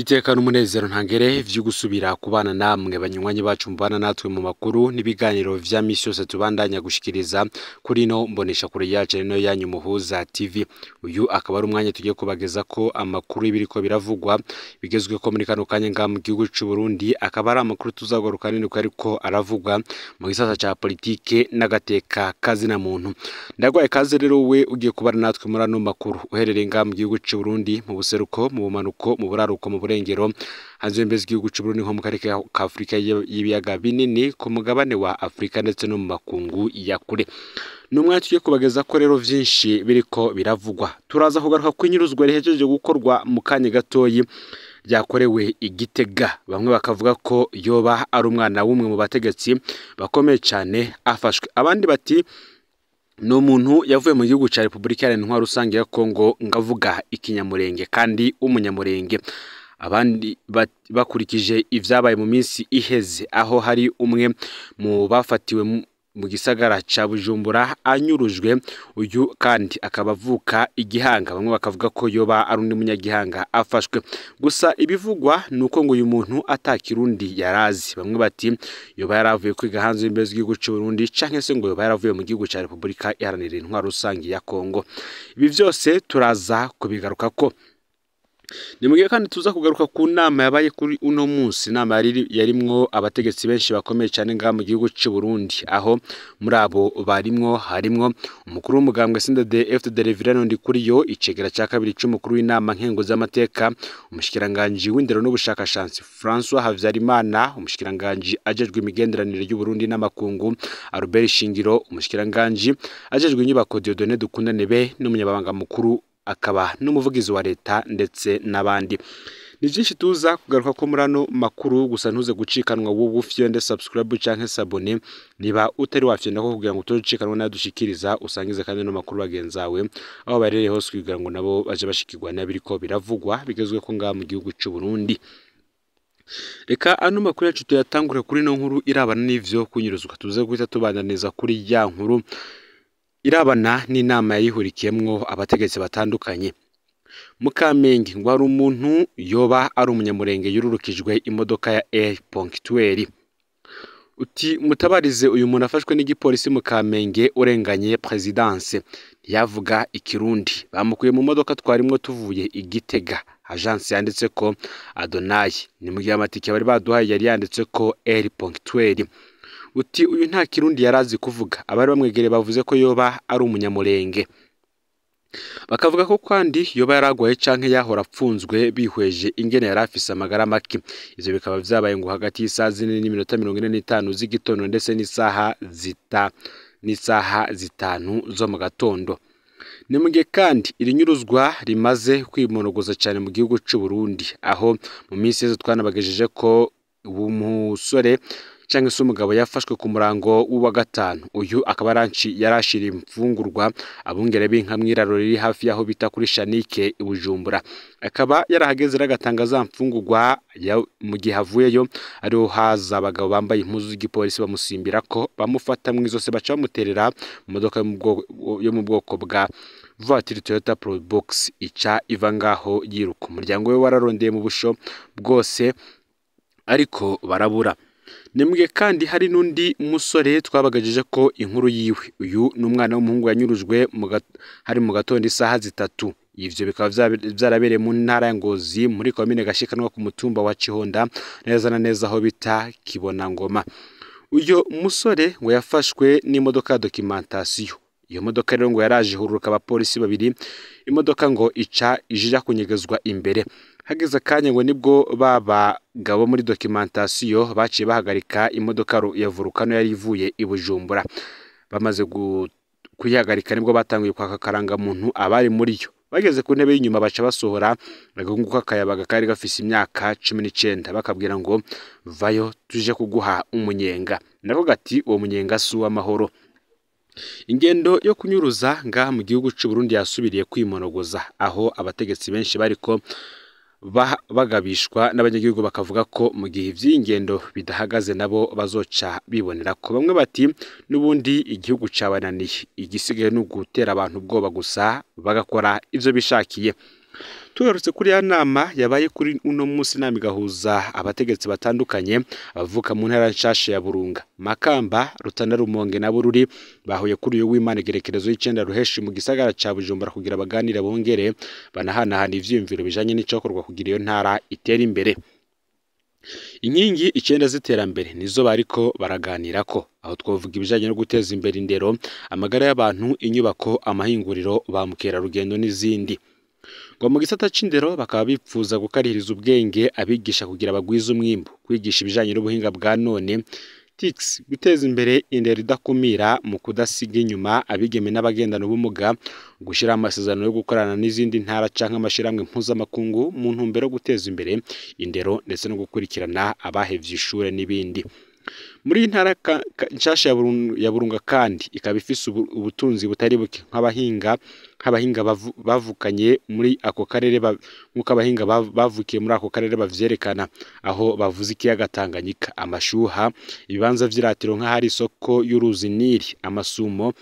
Nitekana umunezero ntangere vyo gusubira kubana namwe banywanyi bacu mbana natwe mu makuru n'ibiganiro vya misi yose tubandanya gushikiriza kuri no mbonesha kure yacu no yanyu Muhuza TV. Uyu akaba ari umwanya tugiye kubageza ko amakuru ibiriko biravugwa bigezwe ko muri kano kanya nga mu gihugu c'u Burundi, akaba ari amakuru tuzagaruka nini ko ariko aravugwa mu gisata ca politike n'agateka kazi na muntu. Ndagwaye kaze rero we ugiye kubana natwe muri ano makuru uherereye nga mu gihugu c'u Burundi, mu buseruko, mu bumanuko, mu buraruko, mu burengero, hanze mbeze igihugu c'u Burundi nko mu karere ka Afrika y'ibiyaga binini, ku mugabane wa Afrika ndetse no mu makungu ya kure. Numwe tugiye kubageza ko rero vyinshi biriko biravugwa. Turaza kugaruka kwinyuruzwa rihejeje gukorwa mu kanya gatoyi ryakorewe Igitega. Bamwe bakavuga ko yoba ari umwana w'umwe mu bategetsi bakomeye cyane afashwe. Abandi bati no muntu yavuye mu gihugu ca Republika Iharanira Rusange ya Kongo ngavuga ikinyamurenge kandi umunyamurenge. Abandi bakurikije ivyabaye mu minsi iheze, aho hari umwe mu bafatiwe mu gisagara ca Bujumbura anyurujwe, uyu kandi akabavuka Igihanga. Bamwe bakavuga ko yoba ari undi munyagihanga afashwe, gusa ibivugwa nuko ngo uyu muntu atakirundi yarazi. Bamwe bati yoba yaravuye kwiga hanze imbeze igihugu c'u Burundi, canke se ngo yoba yaravuye mu gihugu ca Republika Iharanira Rusange ya Kongo. Ibi vyose turaza kubigaruka ko nimugiye kandi tuza kugaruka ku nama yabaye kuri uno munsi. Nama yarimwo abategetsi benshi bakomeye cyane nga mu gihugu c'u Burundi, aho muri abo harimwo umukuru w'umugambwe CNDD-FDD Reverend Ndikuriyo, icegera ca kabiri c'umukuru w'inama nkengo z'amateka, umushikiranganje w'indero n'ubushakashatsi François Havyarimana, umushikiranganje ajejwe imigenderanire y'u Burundi n'amakungu Albert Shingiro, umushikiranganje ajejwe inyubako Dieudonné Dukundanebe, n'umunyabanga mukuru akaba n'umuvugizi wa leta ndetse n'abandi. Ni byinshi tuza kugaruka ko muri ano makuru, gusa ntuze gucikanwa wowe ufyonde subscribe canke sabone niba utari wafyenda ko kugira ngo utocikanwa nadushikiriza, usangize kandi no makuru bagenzawe aho barere hose kugira ngo nabo baje bashikirwa nabiriko biravugwa bigezwe ko nga mu gihugu c'u Burundi. Reka ano makuru yacu tuyatangure kuri no nkuru irabana n'ivyo kunyuruzwa. Tuze guhita tubana neza kuri ya nkuru irabana n'inama yayihurikiyemwo abategetsi batandukanye. Mu Kamenge ngo ari umuntu yoba ari umunyamurenge yururukijwe imodoka ya Air Ponctuel. Uti mutabarize uyu muntu afashwe n'igipolisi mu Kamenge urenganye presidence, yavuga ikirundi. Bamukuye mu modoka twarimwo tuvuye Igitega. Agence yanditse ko Adonai, ni mu gihe amatike bari baduhaye yari yanditse ko Air Ponctuel. Uti uyu nta kirundi yarazi kuvuga. Abari bamwegere bavuze ko yoba ari umunyamurenge, bakavuga ko kandi yoba yaragwaye canke yahora apfunzwe bihweje ingene yarafise amagara make. Ivyo bikaba vyabaye ngo hagati y'isaha 4:45 z'igitondo ndetse n'isaha 5 zo mu gatondo. Nimuge kandi irinyuruzwa rimaze kwimonogoza cyane mu gihugu c'u Burundi, aho mu minsi yeze twanabagejeje ko umusore canke se umugabo yafashwe ku murango w'uwa gatanu. Uyu akaba yarashira imfungurwa abungere b'inka mwiraro riri hafi yaho bita kuri Shanike i Bujumbura. Akaba yarahageze ragatanga za mfungurwa, mu gihe avuyeyo ariho haza abagabo bambaye impuzu z'igipolisi bamusimbira ko bamufata mwizose baca bamuterera mu modoka yo mu bwoko bwa voiture Toyota Probox ica iva ngaho yiruka. Umuryango we wararondeye mu busho bwose ariko barabura. Nimuge kandi hari nundi musore twabagajeje ko inkuru yiwe. Uyu n'umwana w'umuhungu yanyurujwe hari mu gatondo isaha 3. Ivyo bikaba vyarabereye mu ntara ya Ngozi muri komine Gashikanwa ku mutumba wa Cihonda, neza na neza aho bita Kibona Ngoma. Uyo musore ngo yafashwe n'imodoka ya documentation. Iyo modoka rero ngo yaraje hururuka abapolisi babiri, imodoka ngo ica ijija kunyegezwa imbere. Hageze kanya ngo nibwo babagabo muri documentation baciye bahagarika imodoka ya Volcano yari ivuye i Bujumbura. Bamaze kuyihagarika nibwo batanguye kwaka karanga muntu abari muri yo. Bageze ku ntebe y'inyuma baca basohora agakungu k'akayabaga kari gafise imyaka 19, bakabwira ngo vayo tuje kuguha umunyenga. Nako gati uwo munyenga si uw'amahoro. Ingendo yo kunyuruza ngaha mu gihugu c'u Burundi yasubiriye kwimonogoza, aho abategetsi benshi bariko bagabishwa n'abanyagihugu bakavuga ko mu gihe ivy'ingendo bidahagaze nabo bazoca bibonera ko. Bamwe bati nubundi igihugu cabananiye, igisigaye no gutera abantu ubwoba gusa bagakora ivyo bishakiye. Tugarutse kuri ya nama yabaye kuri uno munsi, inama igahuza abategetsi batandukanye abavuka mu ntara nshasha ya Burunga, Makamba, Rutana, Rumonge na Bururi bahuye kuri uyu w'Imana igerekerezo y'icenda ruheshi mu gisagara ca Bujumbura kugira baganire bongere banahanahana ivyiyumviro bijanye n'icokorwa kugira iyo ntara itera imbere. Inkingi 9 z'iterambere nizo bariko baraganirako, aho twovuga ibijanye no guteza imbere indero, amagara y'abantu, inyubako, amahinguriro, ba mukerarugendo n'izindi. Ngo mu gisata c'indero bakaba bipfuza gukarihiriza ubwenge abigisha kugira bagwize umwimbu, kwigisha ibijanye n'ubuhinga bwa none, TICS, guteza imbere indero idakumira mu kudasiga inyuma abigeme n'abagendana ubumuga, gushira amasezerano yo gukorana n'izindi ntara canke amashiramwe mpuzamakungu mu ntumbero yo guteza imbere indero ndetse no gukurikirana abahevye ishure n'ibindi. Muri iyi ntara nshasha ya Burunga kandi ikaba ifise ubutunzi butari buke nk'abahinga bavukanye muri ako karere, nk'uko abahinga bavukiye muri ako karere bavyerekana, aho bavuze ikiyaga Tanganyika, amashuha, ibibanza vy'iratiro nk'ahari isoko y'uruzi Nili, amasumo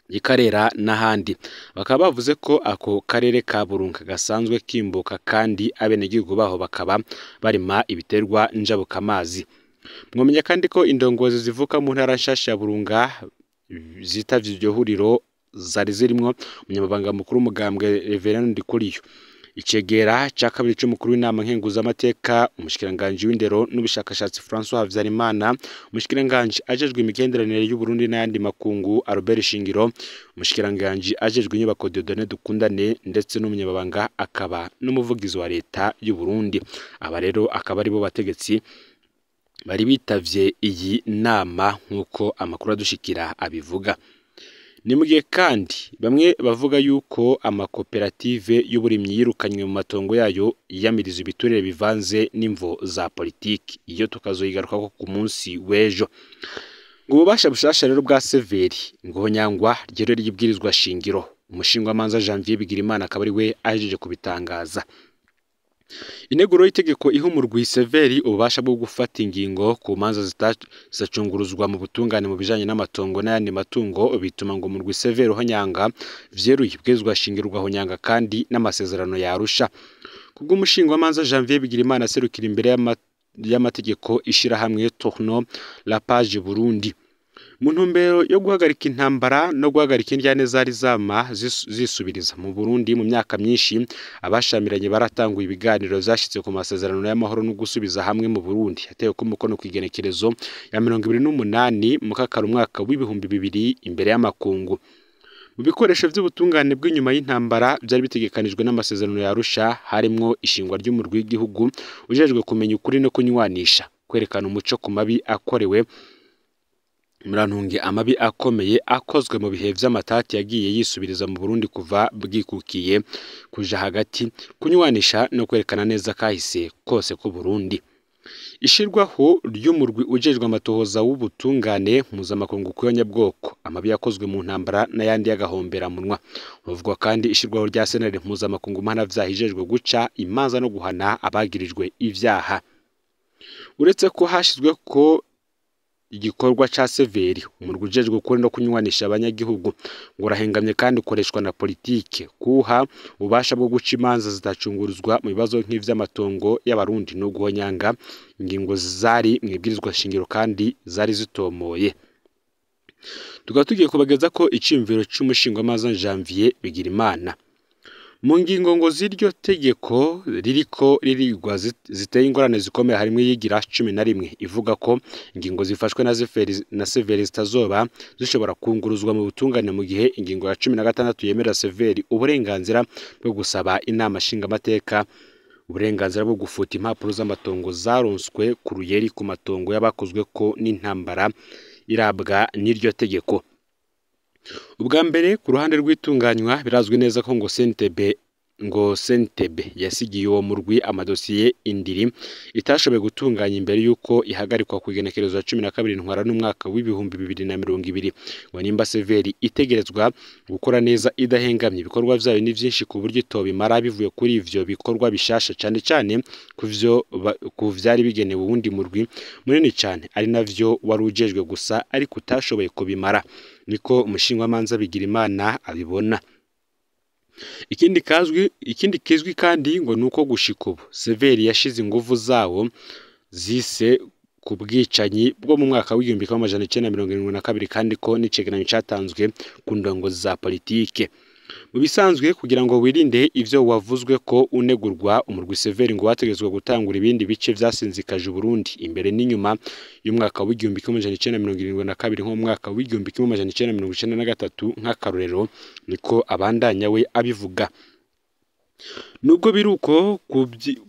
ikarera n'ahandi. Bakaba bavuze ko ako karere ka Burunga gasanzwe kimbuka kandi abenegihugu baho bakaba barima ibiterwa njabukamazi. Mwomenya kandi ko indongozi zivuka mu ntara nshasha ya Burunga zitavye iryo huriro zari zirimwo umunyamabanga mukuru w'umugambwe Reverend Ndikuriyo, icegera ca kabiri c'umukuru w'inama nkenguzamateka, umushikiranganje w'indero n'ubushakashatsi François Havyarimana, umushikiranganje ajejwe imigenderanire y'u Burundi n'ayandi makungu Albert Shingiro, umushikiranganje ajejwe inyubako Dieudonné Dukundane ndetse n'umunyamabanga akaba n'umuvugizi wa leta y'u Burundi. Aba rero akaba ari bo bategetsi bari bitavye iyi nama nk'uko amakuru adushikira abivuga. Ni mu gihe kandi bamwe bavuga yuko amakoperative y'uburimyi yirukanywe mu matongo yayo yiyamiriza ibiturire bivanze n'imvo za politiki, iyo tukazoyigarukako ku munsi w'ejo. Ngo ububasha bushasha rero bwa Severi ngo nyangwa ryo ryibwirizwa shingiro, umushingwamanza Janvier Bigirimana akaba ari we ahejeje kubitangaza. Ineguro y'itegeko ihumurwa Severi ububasha bwo gufata ingingo ku manza zitacunguruzwa mu butungane mu bijanye n'amatongo n'ayandi matungo, bituma ngo mu Severi ho nyanga vyeruye ibwirizwa shingirwa ho nyanga kandi n'amasezerano yarusha. Kubwo umushingwamanza Janvier Bigirimana aserukira imbere y'amategeko ishira hamwe Tourno la Page Burundi, mu ntumbero yo guhagarika intambara no guhagarika indyane zari zama zisubiriza mu Burundi mu myaka myinshi, abashamiranye baratanguye ibiganiro vyashitse ku masezerano y'amahoro no gusubiza hamwe mu Burundi, yatewe ko umukono kwigenekerezo ya 28 mu kakaro umwaka w'ibihumbi 2000 imbere y'amakungu. Mu bikoresho vy'ubutungane bw'inyuma y'intambara byari bitegekanijwe n'amasezerano yarusha harimwo ishingwa ry'umurwi w'igihugu ujejwe kumenya ukuri no kunywanisha, kwerekana umuco ku mabi akorewe murantunge amabi akomeye akozwe mu bihe vy'amatati yagiye yisubiriza mu Burundi kuva bwikukiye kuja hagati, kunywanisha no kwerekana neza kahise kose ku Burundi. Ishirwaho ry'umurwi ujejwe amatohoza w'ubutungane mpuzamakungu kuyonyabwoko, amabi yakozwe mu ntambara n'ayandi y'agahombera munwa. Bavugwa kandi ishirwaho rya senare mpuzamakungu mpanavyaha ijejwe guca imanza no guhana abagirijwe ivyaha. Uretse ko hashizwe ko igikorwa ca Severi, umurwi ujejwe ukuri no kunywanisha abanyagihugu ngo urahengamye kandi ukoreshwa na politike, kuha ubasha bwo guca imanza zitacunguruzwa mu bibazo nk'ivy'amatongo y'abarundi no guhonyanga ingingo zari mwibwirizwa shingiro kandi zari zitomoye. Tukaba tugiye kubageza ko iciyumviro c'umushingwamanza Janvier Bigirimana mu ngingo ngo z'iryo tegeko ririko ririgwa ziteye ingorane zikomeye, harimwe yigira 11 ivuga ko ingingo zifashwe na Severi zitazoba zishobora kunguruzwa mu butungane, mu gihe ingingo ya 16 yemera Severi uburenganzira bwo gusaba inama nshinga amateka uburenganzira bwo gufuta impapuro z'amatongo zaronswe ku ruyeri ku matongo y'abakozwe ko n'intambara irabwa n'iryo tegeko. Ubwa mbere ku ruhande rw'itunganywa birazwi neza ko ngo Sentebe yasigiye uwo murwi amadosiye indiri itashoboye gutunganya imbere yuko ihagarikwa ku igenekerezo ya 12 ntwara n'umwaka w'ibihumbi 2020. Ngo nimba Severi itegerezwa gukora neza idahengamye, ibikorwa vyayo ni vyinshi ku buryo itobimara bivuye kuri ivyo bikorwa bishasha, cyane ku vyari bigenewe uwundi murwi munini cyane ari navyo warujejwe gusa ariko utashoboye kubimara, niko umushingwamanza Bigirimana abibona. ikindi kizwi kandi ngo nuko gushika ubu Severi yashize ingufu zawo zise ku bwicanyi bwo mu mwaka w'igihumbi kimwe amajana icenda mirongo irindwi na kabiri kandi ko n'icegeranyo catanzwe ku ndongozi za politike. Mu bisanzwe kugira ngo wirinde ivyo wavuzwe ko unegurwa, umurwi Severi ngo wategetswe gutangura ibindi bice vyasinzikaje Burundi imbere n'inyuma y'umwaka w'igihumbi kimwe amajana icenda mirongo irindwi na kabiri nko mu mwaka w'igihumbi kimwe amajana icenda mirongo icenda na gatatu nk'akarorero, niko abandanya we abivuga. Nubwo biruko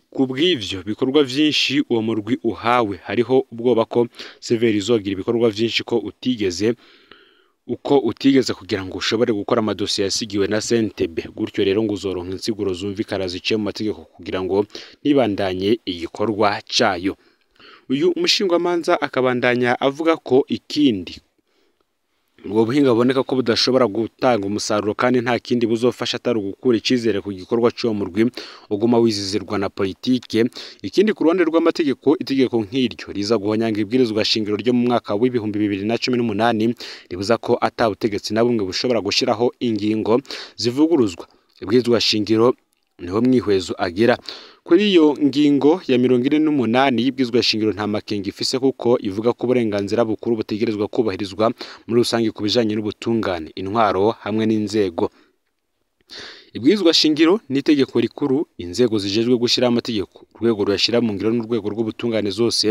kubw'ivyo bikorwa vyinshi uwo murwi uhawe, hariho ubwoba ko Severi izogira ibikorwa vyinshi uko utigeze kugira ngo ushobore gukora amadosiye yasigiwe na Sentebe, gutyo rero ngo uzoronka insiguro zumvikana ziciye mu mategeko kugira ngo ntibandanye igikorwa cayo. Uyu umushingwamanza akabandanya avuga ko ikindi ubwo buhinga buboneka ko budashobora gutanga umusaruro kandi nta kindi buzofasha atari ugukura icizere ku gikorwa cy'uwo murwi uguma wizizirwa na politike. Ikindi ku ruhande rw'amategeko, itegeko nk'iryo riza guhonyanga ibwirizwa shingiro ryo mu mwaka w'ibihumbi 2018 ribuza ko atabutegetsi na bumwe bushobora gushiraho ingingo zivuguruzwa ibwirizwa shingiro, niho mwihwezo agira. Kuri iyo ngingo ya 48 y'ibwirizwa shingiro nta makenga ifise kuko ivuga ko uburenganzira bukuru butegerezwa kubahirizwa muri rusange kubijanye n'ubutungane, intwaro hamwe n'inzego. Ibwirizwa shingiro n'itegeko rikuru inzego zijejwe gushira amategeko, urwego ruyashira mu ngiro n'urwego rw'ubutungane zose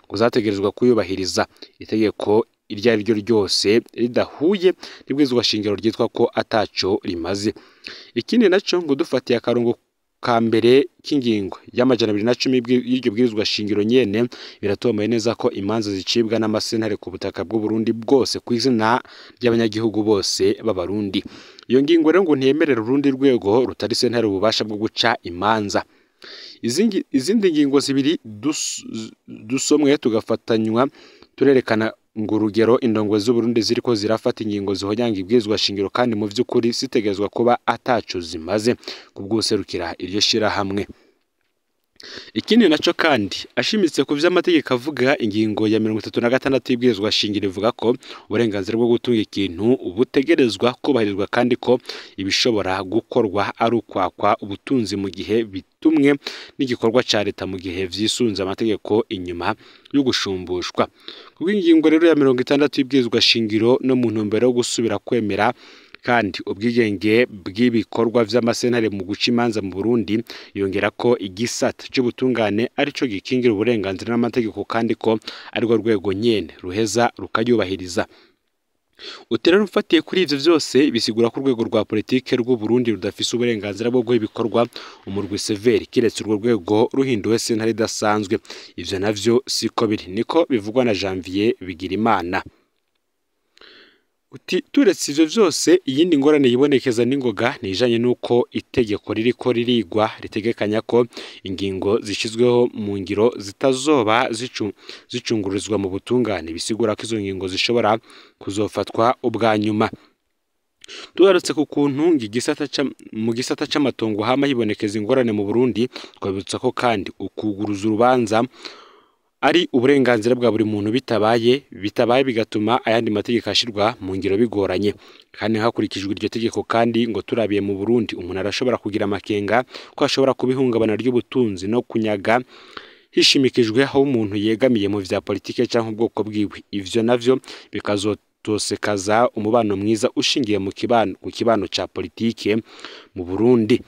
ngo zategerezwa kuyubahiriza. Itegeko iryo ari ryo ryose ridahuye n'ibwirizwa shingiro ryitwa ko ataco rimaze. Ikindi naco ngo dufatiye akarongo ka mbere k'ingingo y'amajana 210 y'iryo bwirizwa shingiro nyene biratomoye neza ko imanza zicibwa n'amasentare ku butaka bw'u Burundi bwose ku izina ry'abanyagihugu bose b'abarundi. Iyo ngingo rero ngo ntiyemerera urundi rwego rutari sentare ububasha bwo guca imanza. Izindi ngingo zibiri dusomwe tugafatanywa turerekana ngo urugero indongo z'Uburundi ziriko zirafata ingingo zihonyanga ibwirizwa shingiro kandi mu vy'ukuri sitegerezwa kuba ataco zimaze kubwuserukira iryo shira hamwe. Ikindi naco kandi ashimitse ku vy'amategeko avuga ingingo ya 36 y'ibwirizwa shingiro ivuga ko uburenganzira bwo gutunga ikintu butegerezwa kubahirizwa kandi ko ibishobora gukorwa ari ukwakwa ubutunzi mu gihe bitumwe n'igikorwa ca leta mu gihe vyisunze amategeko inyuma yo gushumbushwa. Kubwo ingingo rero ya 60 y'ibwirizwa shingiro no mu ntumbero yo gusubira kwemera kandi ubwigenge bw'ibikorwa vy'amasentare mu guca imanza mu Burundi, yongera ko igisata c'ubutungane arico gikingira uburenganzira n'amategeko kandi ko arirwo rwego nyene ruheza rukayubahiriza. Uterera mfatiye kuri ivyo vyose bisigura ko urwego rwa politike rw'u Burundi rudafise uburenganzira bwo guha ibikorwa umurwi Severi kiretse urwo rwego ruhinduwe sentare idasanzwe. Ivyo navyo siko biri, niko bivugwa na Janvier Bigirimana. Turetse ivyo vyose iyindi ngorane yibonekeza n'ingoga nijanye nuko itegeko ririko ririgwa ritegekanya ko ingingo zishizweho mu ngiro zitazoba zicungurizwa mu butungane, bisigura ko izo ngingo zishobora kuzofatwa ubwa nyuma. Tugarutse ku kuntu mu gisata c'amatongo hama hibonekeza ingorane mu Burundi, twabutsa ko kandi ukuguruza urubanza ari uburenganzira bwa buri muntu bitabaye bigatuma ayandi mategeko ashirwa mu ngiro bigoranye. Kandi hakurikijwe iryo tegeko kandi ngo turabiye mu Burundi umuntu arashobora kugira amakenga ko ashobora kubihungabana ry'ubutunzi no kunyaga hishimikijwe aho umuntu yegamiye mu vya politike canke ubwoko bwiwe. Ivyo navyo bikazotosekaza umubano mwiza ushingiye mu kibano ca politike mu Burundi.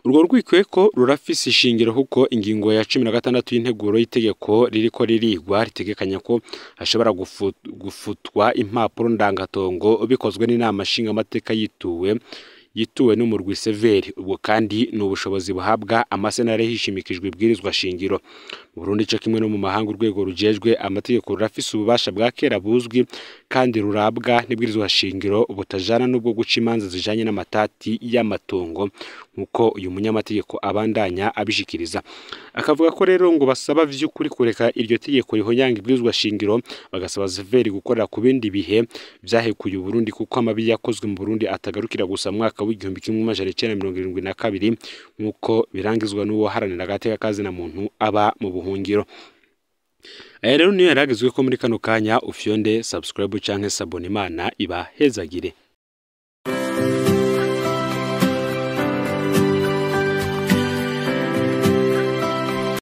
Urwo rwikweko rurafise ishingiro kuko ingingo ya 16 y'integuro y'itegeko ririko ririgwa ritegekanya ko hashobora gufutwa impapuro ndangatongo bikozwe n'inama nshinga amateka yituwe n'umurwi Severi. Ubwo kandi n'ubushobozi buhabwa amasentare hishimikijwe ibwirizwa shingiro. Mu Burundi cyo kimwe no mu mahanga urwego rujejwe amategeko rurafise ububasha bwa kera buzwi kandi rurabwa n'ibwirizwa shingiro butajana n'ubwo guca imanza zijanye n'amatati y'amatongo nkuko uyu munyamategeko abandanya abishikiriza. Akavuga ko rero ngo basaba vy'ukuri kureka iryo tegeko rihonyanga ibwirizwa shingiro, bagasaba Severi gukorera ku bindi bihe vyahekuye Burundi kuko amabi yakozwe mu Burundi atagarukira gusa mwaka w'igihumbi kimwe amajana 1972 nkuko birangizwa n'uwo haranira agateka kazi na muntu aba mu buhungiro. Rero niyo yaragizwe ko muri kano kanya ufyonde subscribe canke sabone, Imana iba hezagire.